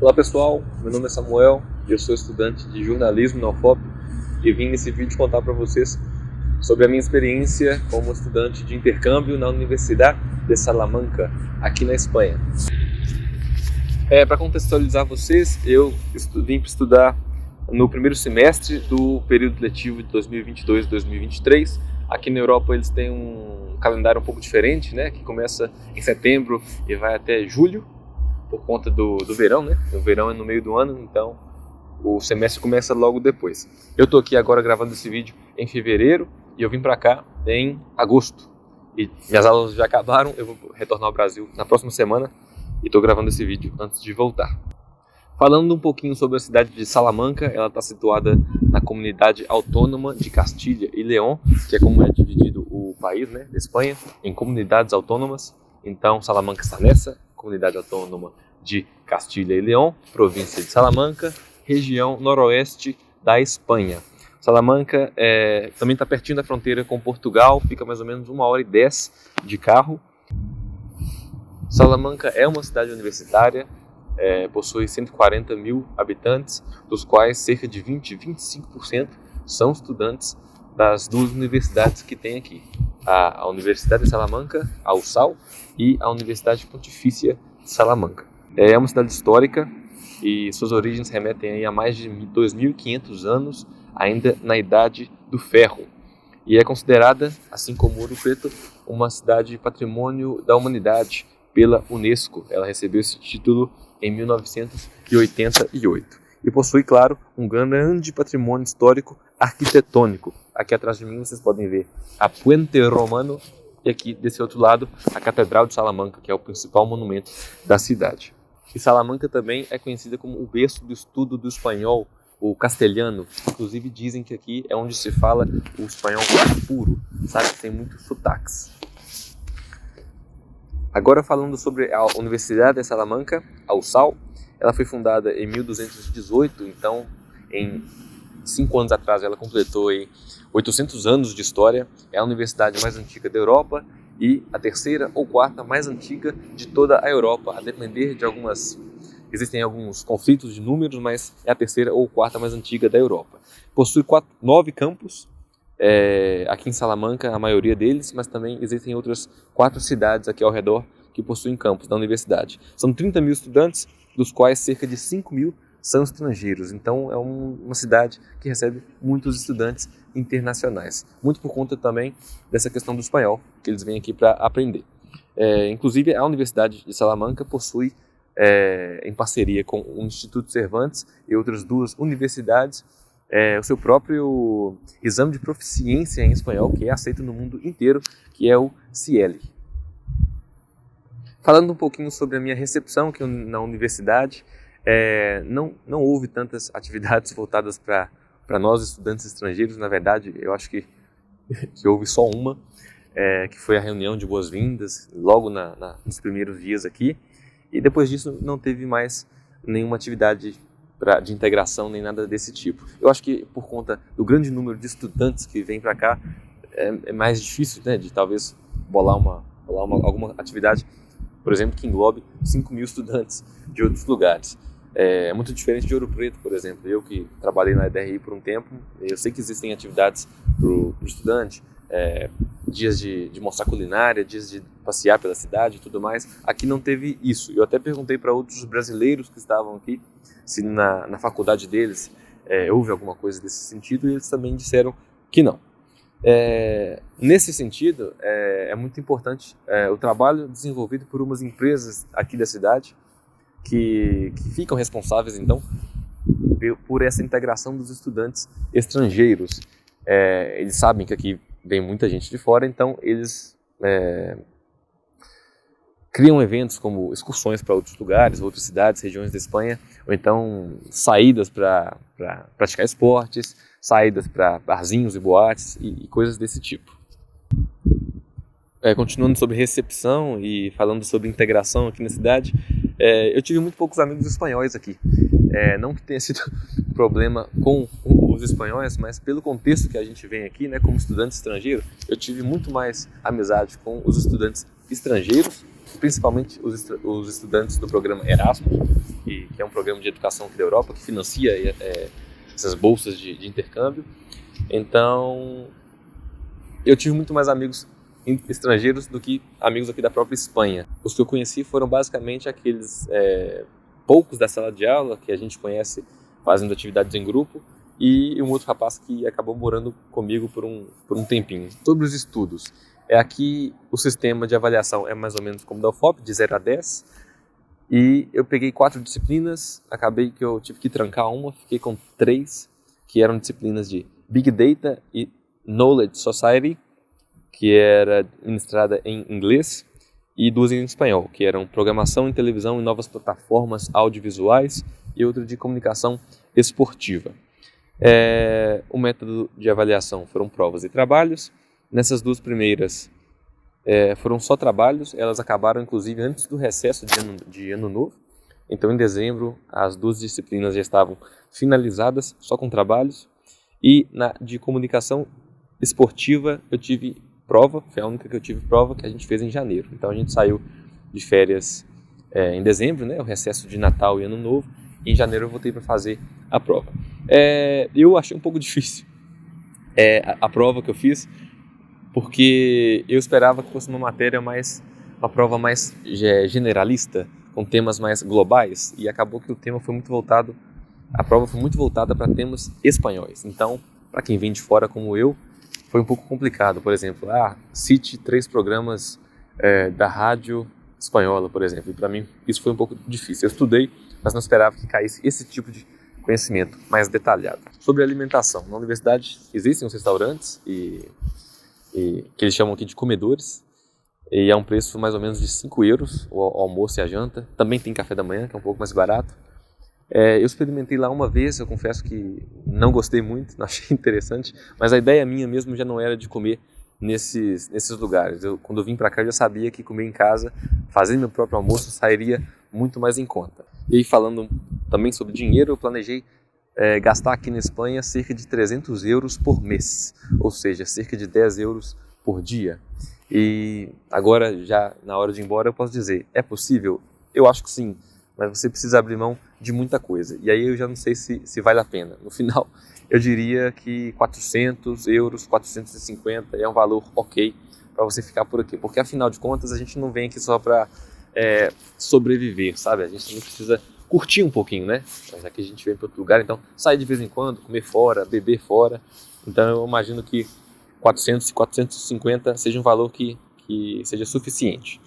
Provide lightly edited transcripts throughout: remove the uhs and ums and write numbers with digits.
Olá pessoal, meu nome é Samuel, eu sou estudante de jornalismo na UFOP e vim nesse vídeo contar para vocês sobre a minha experiência como estudante de intercâmbio na Universidade de Salamanca, aqui na Espanha. Para contextualizar vocês, eu vim para estudar no primeiro semestre do período letivo de 2022-2023. Aqui na Europa eles têm um calendário um pouco diferente, né, que começa em setembro e vai até julho, por conta do verão, né? O verão é no meio do ano, então o semestre começa logo depois. Eu tô aqui agora gravando esse vídeo em fevereiro e eu vim para cá em agosto. E minhas aulas já acabaram, eu vou retornar ao Brasil na próxima semana e tô gravando esse vídeo antes de voltar. Falando um pouquinho sobre a cidade de Salamanca, ela está situada na comunidade autônoma de Castilha e León, que é como é dividido o país, né, da Espanha, em comunidades autônomas. Então Salamanca está nessa comunidade autônoma de Castilha e León, província de Salamanca, região noroeste da Espanha. Salamanca também está pertinho da fronteira com Portugal, fica mais ou menos 1h10 de carro. Salamanca é uma cidade universitária, possui 140 mil habitantes, dos quais cerca de 20-25% são estudantes das duas universidades que tem aqui. A Universidade de Salamanca, a USAL, e a Universidade Pontifícia de Salamanca. É uma cidade histórica e suas origens remetem aí a mais de 2.500 anos, ainda na Idade do Ferro. E é considerada, assim como Ouro Preto, uma cidade patrimônio da humanidade pela Unesco. Ela recebeu esse título em 1988. E possui, claro, um grande patrimônio histórico arquitetônico. Aqui atrás de mim vocês podem ver a Puente Romano e aqui desse outro lado a Catedral de Salamanca, que é o principal monumento da cidade. E Salamanca também é conhecida como o berço do estudo do espanhol, o castelhano. Inclusive dizem que aqui é onde se fala o espanhol puro, sabe? Tem muitos sotaques. Agora falando sobre a Universidade de Salamanca, a USAL, ela foi fundada em 1218, então em 5 anos atrás ela completou aí 800 anos de história. É a universidade mais antiga da Europa e a terceira ou quarta mais antiga de toda a Europa, a depender de existem alguns conflitos de números, mas é a terceira ou quarta mais antiga da Europa. Possui 9 campos, aqui em Salamanca, a maioria deles, mas também existem outras 4 cidades aqui ao redor que possuem campos da universidade. São 30 mil estudantes, dos quais cerca de 5 mil são estrangeiros, então é uma cidade que recebe muitos estudantes internacionais, muito por conta também dessa questão do espanhol, que eles vêm aqui para aprender. Inclusive a Universidade de Salamanca possui, em parceria com o Instituto Cervantes e outras 2 universidades, o seu próprio exame de proficiência em espanhol, que é aceito no mundo inteiro, que é o CIEL. Falando um pouquinho sobre a minha recepção aqui na universidade, não houve tantas atividades voltadas para nós estudantes estrangeiros. Na verdade, eu acho que houve só uma, que foi a reunião de boas-vindas, logo nos primeiros dias aqui, e depois disso não teve mais nenhuma atividade de integração, nem nada desse tipo. Eu acho que por conta do grande número de estudantes que vêm para cá, é mais difícil, né, de talvez bolar alguma atividade, por exemplo, que englobe 5 mil estudantes de outros lugares. É muito diferente de Ouro Preto, por exemplo. Eu que trabalhei na EDRI por um tempo, eu sei que existem atividades para o estudante, dias de mostrar culinária, dias de passear pela cidade e tudo mais. Aqui não teve isso. Eu até perguntei para outros brasileiros que estavam aqui se na faculdade deles houve alguma coisa desse sentido, e eles também disseram que não. Nesse sentido, é muito importante o trabalho desenvolvido por umas empresas aqui da cidade que ficam responsáveis, então, por essa integração dos estudantes estrangeiros. Eles sabem que aqui vem muita gente de fora, então eles criam eventos como excursões para outros lugares, outras cidades, regiões da Espanha, ou então saídas para praticar esportes, saídas para barzinhos e boates e coisas desse tipo. Continuando sobre recepção e falando sobre integração aqui na cidade, eu tive muito poucos amigos espanhóis aqui. Não que tenha sido problema com os espanhóis, mas pelo contexto que a gente vem aqui, né, como estudante estrangeiro, eu tive muito mais amizade com os estudantes estrangeiros, principalmente os estudantes do programa Erasmus, que que é um programa de educação aqui da Europa, que financia essas bolsas de intercâmbio. Então, eu tive muito mais amigos estrangeiros do que amigos aqui da própria Espanha. Os que eu conheci foram basicamente aqueles poucos da sala de aula, que a gente conhece fazendo atividades em grupo, e um outro rapaz que acabou morando comigo por um tempinho. Sobre os estudos, aqui o sistema de avaliação é mais ou menos como da UFOP, de 0 a 10, e eu peguei 4 disciplinas, acabei que eu tive que trancar uma, fiquei com 3, que eram disciplinas de Big Data e Knowledge Society, que era ministrada em inglês, e 2 em espanhol, que eram Programação em Televisão e Novas Plataformas Audiovisuais, e outra de Comunicação Esportiva. O método de avaliação foram provas e trabalhos. Nessas 2 primeiras foram só trabalhos, elas acabaram inclusive antes do recesso de ano novo. Então em dezembro as 2 disciplinas já estavam finalizadas, só com trabalhos. E na de comunicação esportiva eu tive prova, foi a única que eu tive prova, que a gente fez em janeiro. Então a gente saiu de férias em dezembro, né, o recesso de Natal e Ano Novo, e em janeiro eu voltei para fazer a prova. Eu achei um pouco difícil a prova que eu fiz, porque eu esperava que fosse uma prova mais generalista, com temas mais globais, e acabou que a prova foi muito voltada para temas espanhóis. Então, para quem vem de fora como eu, foi um pouco complicado. Por exemplo, cite 3 programas da rádio espanhola, por exemplo. E para mim isso foi um pouco difícil. Eu estudei, mas não esperava que caísse esse tipo de conhecimento mais detalhado. Sobre alimentação, na universidade existem os restaurantes que eles chamam aqui de comedores, e é um preço mais ou menos de 5 euros o almoço e a janta. Também tem café da manhã, que é um pouco mais barato. Eu experimentei lá uma vez, eu confesso que não gostei muito, não achei interessante, mas a ideia minha mesmo já não era de comer nesses lugares. Quando eu vim para cá, eu já sabia que comer em casa, fazendo meu próprio almoço, sairia muito mais em conta. E aí, falando também sobre dinheiro, eu planejei gastar aqui na Espanha cerca de 300 euros por mês, ou seja, cerca de 10 euros por dia. E agora, já na hora de ir embora, eu posso dizer, é possível? Eu acho que sim, mas você precisa abrir mão de muita coisa. E aí eu já não sei se vale a pena. No final, eu diria que 400 euros, 450 é um valor ok para você ficar por aqui. Porque afinal de contas, a gente não vem aqui só para sobreviver, sabe? A gente também precisa curtir um pouquinho, né? Já que a gente vem para outro lugar, então sair de vez em quando, comer fora, beber fora. Então eu imagino que 400 e 450 seja um valor que seja suficiente.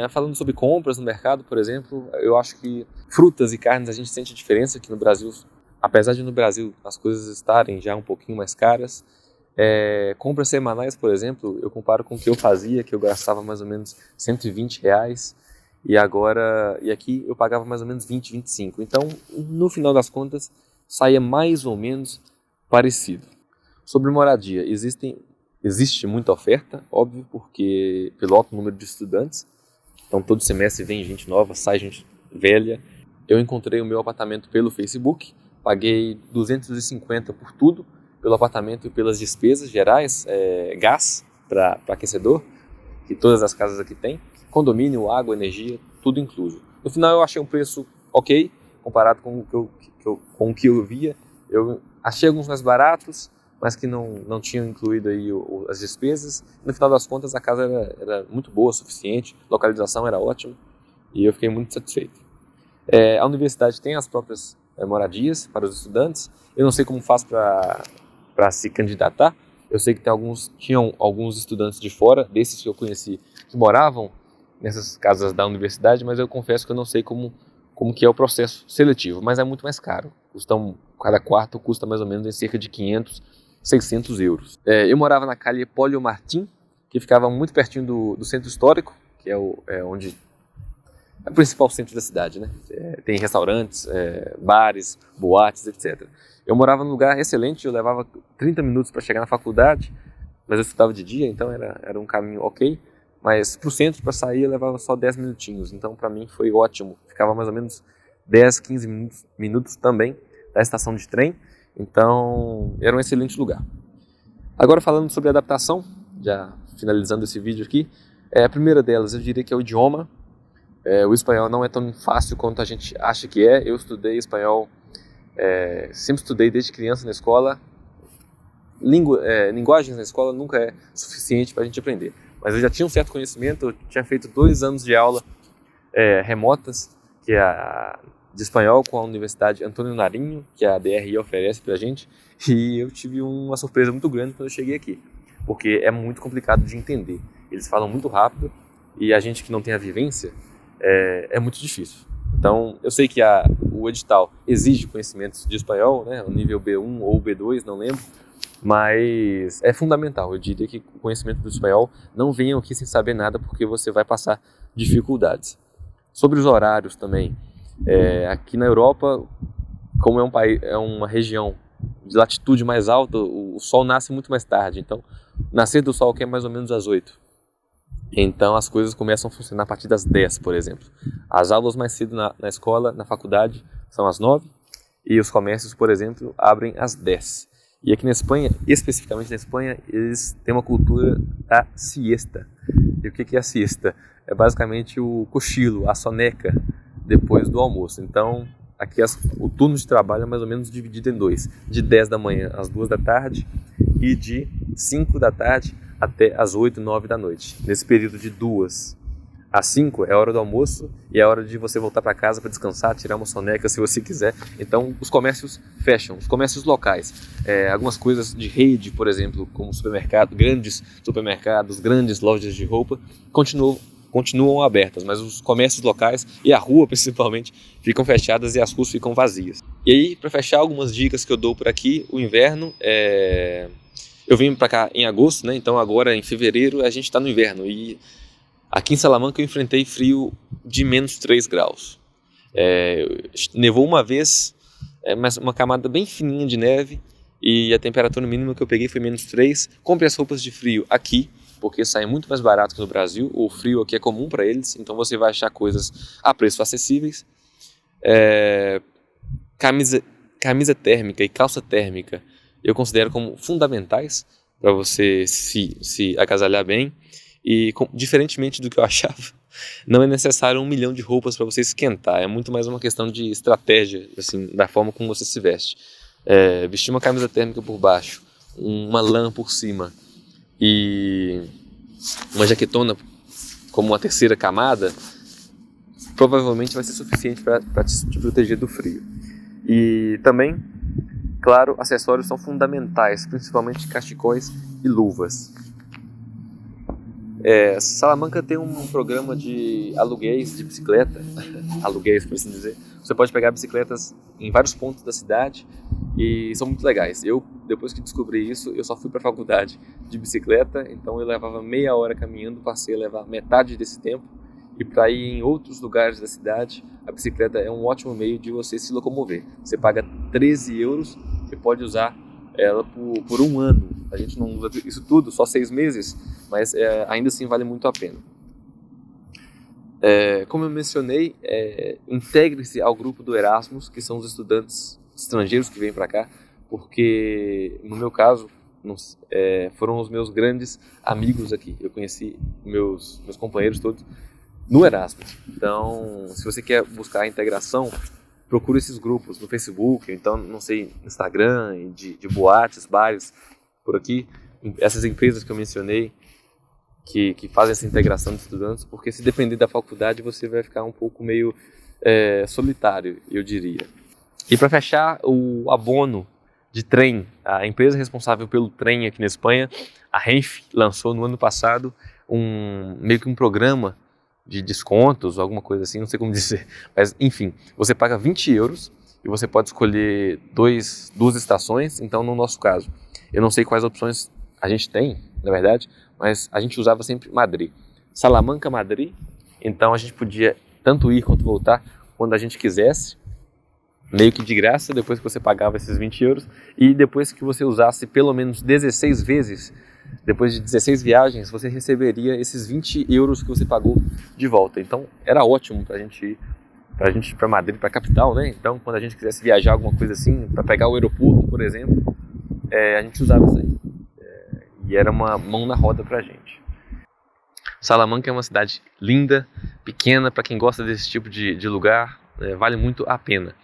Falando sobre compras no mercado, por exemplo, eu acho que frutas e carnes a gente sente diferença aqui no Brasil. Apesar de no Brasil as coisas estarem já um pouquinho mais caras, compras semanais, por exemplo, eu comparo com o que eu fazia, que eu gastava mais ou menos R$120, e aqui eu pagava mais ou menos 20, 25. Então, no final das contas, saía mais ou menos parecido. Sobre moradia, existe muita oferta, óbvio, porque pelo alto número de estudantes, então todo semestre vem gente nova, sai gente velha. Eu encontrei o meu apartamento pelo Facebook, paguei 250 por tudo, pelo apartamento e pelas despesas gerais, gás para aquecedor, que todas as casas aqui têm, condomínio, água, energia, tudo incluso. No final eu achei um preço ok, comparado com o que eu via. Eu achei alguns mais baratos, mas que não tinham incluído aí as despesas. No final das contas, a casa era muito boa, suficiente, a localização era ótima, e eu fiquei muito satisfeito. A universidade tem as próprias moradias para os estudantes. Eu não sei como faz para se candidatar. Eu sei que tinham alguns estudantes de fora, desses que eu conheci, que moravam nessas casas da universidade, mas eu confesso que eu não sei como que é o processo seletivo, mas é muito mais caro. Cada quarto custa mais ou menos em cerca de 500, 600 euros. Eu morava na Calle Pollo Martín, que ficava muito pertinho do centro histórico, que onde é o principal centro da cidade, né? Tem restaurantes, bares, boates, etc. Eu morava num lugar excelente, eu levava 30 minutos para chegar na faculdade, mas eu estudava de dia, então era um caminho ok. Mas para o centro, para sair, eu levava só 10 minutinhos. Então, para mim, foi ótimo. Ficava mais ou menos 10, 15 minutos também da estação de trem. Então, era um excelente lugar. Agora, falando sobre adaptação, já finalizando esse vídeo aqui, a primeira delas, eu diria que é o idioma. O espanhol não é tão fácil quanto a gente acha que é. Eu estudei espanhol, sempre estudei desde criança na escola. Linguagens na escola nunca é suficiente para a gente aprender. Mas eu já tinha um certo conhecimento, eu tinha feito 2 anos de aula remotas, que é de espanhol com a Universidade Antônio Nariño, que a DRI oferece para a gente. E eu tive uma surpresa muito grande quando eu cheguei aqui, porque é muito complicado de entender. Eles falam muito rápido e a gente que não tem a vivência, é muito difícil. Então, eu sei que o edital exige conhecimentos de espanhol, né, o nível B1 ou B2, não lembro, mas é fundamental. Eu diria que o conhecimento do espanhol não venha aqui sem saber nada, porque você vai passar dificuldades. Sobre os horários também, aqui na Europa, como é uma região de latitude mais alta, o sol nasce muito mais tarde. Então, nascer do sol aqui é mais ou menos às 8. Então, as coisas começam a funcionar a partir das 10, por exemplo. As aulas mais cedo na escola, na faculdade, são às 9. E os comércios, por exemplo, abrem às 10. E aqui na Espanha, especificamente na Espanha, eles têm uma cultura da siesta. E o que é a siesta? É basicamente o cochilo, a soneca, depois do almoço. Então, aqui o turno de trabalho é mais ou menos dividido em 2. De 10 da manhã às 2 da tarde e de 5 da tarde até às 8, 9 da noite. Nesse período de 2 às 5 é a hora do almoço e é a hora de você voltar para casa para descansar, tirar uma soneca se você quiser. Então os comércios fecham, os comércios locais. Algumas coisas de rede, por exemplo, como grandes supermercados, grandes lojas de roupa, continuam abertas, mas os comércios locais e a rua principalmente ficam fechadas e as ruas ficam vazias. E aí, para fechar, algumas dicas que eu dou por aqui: o inverno eu vim para cá em agosto, né? Então agora em fevereiro a gente está no inverno e aqui em Salamanca eu enfrentei frio de menos 3 graus. Nevou uma vez, mas uma camada bem fininha de neve, e a temperatura mínima que eu peguei foi menos 3. Compre as roupas de frio aqui, porque sai muito mais barato que no Brasil. O frio aqui é comum para eles, então você vai achar coisas a preços acessíveis. Camisa térmica e calça térmica eu considero como fundamentais para você se agasalhar bem. E diferentemente do que eu achava, não é necessário 1 milhão de roupas para você esquentar. É muito mais uma questão de estratégia, assim, da forma como você se veste. Vestir uma camisa térmica por baixo, uma lã por cima e uma jaquetona como uma terceira camada, provavelmente vai ser suficiente para te proteger do frio. E também, claro, acessórios são fundamentais, principalmente cachecóis e luvas. Salamanca tem um programa de aluguéis de bicicleta, aluguéis por assim dizer. Você pode pegar bicicletas em vários pontos da cidade e são muito legais. Eu, depois que descobri isso, eu só fui para a faculdade de bicicleta, então eu levava meia hora caminhando, passei a levar metade desse tempo. E para ir em outros lugares da cidade, a bicicleta é um ótimo meio de você se locomover. Você paga 13 euros e pode usar ela por 1 ano. A gente não usa isso tudo, só 6 meses, mas ainda assim vale muito a pena. Como eu mencionei, integre-se ao grupo do Erasmus, que são os estudantes estrangeiros que vêm para cá, porque no meu caso foram os meus grandes amigos aqui. Eu conheci meus companheiros todos no Erasmus. Então, se você quer buscar a integração, procure esses grupos no Facebook, então, não sei, Instagram, de boates, bares, por aqui, essas empresas que eu mencionei, que fazem essa integração de estudantes, porque se depender da faculdade, você vai ficar um pouco meio solitário, eu diria. E para fechar, o abono de trem, a empresa responsável pelo trem aqui na Espanha, a Renfe, lançou no ano passado meio que um programa de descontos, alguma coisa assim, não sei como dizer, mas enfim, você paga 20 euros e você pode escolher duas estações. Então, no nosso caso, eu não sei quais opções a gente tem, na verdade, mas a gente usava sempre Madrid, Salamanca, Madrid. Então a gente podia tanto ir quanto voltar quando a gente quisesse, meio que de graça, depois que você pagava esses 20 euros, e depois que você usasse pelo menos 16 vezes, depois de 16 viagens, você receberia esses 20 euros que você pagou de volta. Então era ótimo para a gente ir para Madrid, para a capital, né? Então, quando a gente quisesse viajar alguma coisa assim, para pegar o aeroporto, por exemplo, a gente usava isso aí. E era uma mão na roda para a gente. Salamanca é uma cidade linda, pequena, para quem gosta desse tipo de lugar, vale muito a pena.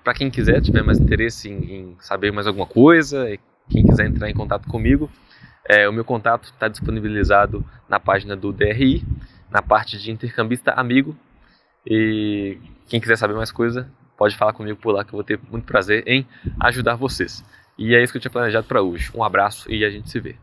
Para quem quiser, tiver mais interesse em saber mais alguma coisa, quem quiser entrar em contato comigo, o meu contato está disponibilizado na página do DRI, na parte de intercambista amigo, e quem quiser saber mais coisa, pode falar comigo por lá, que eu vou ter muito prazer em ajudar vocês. E é isso que eu tinha planejado para hoje. Um abraço e a gente se vê.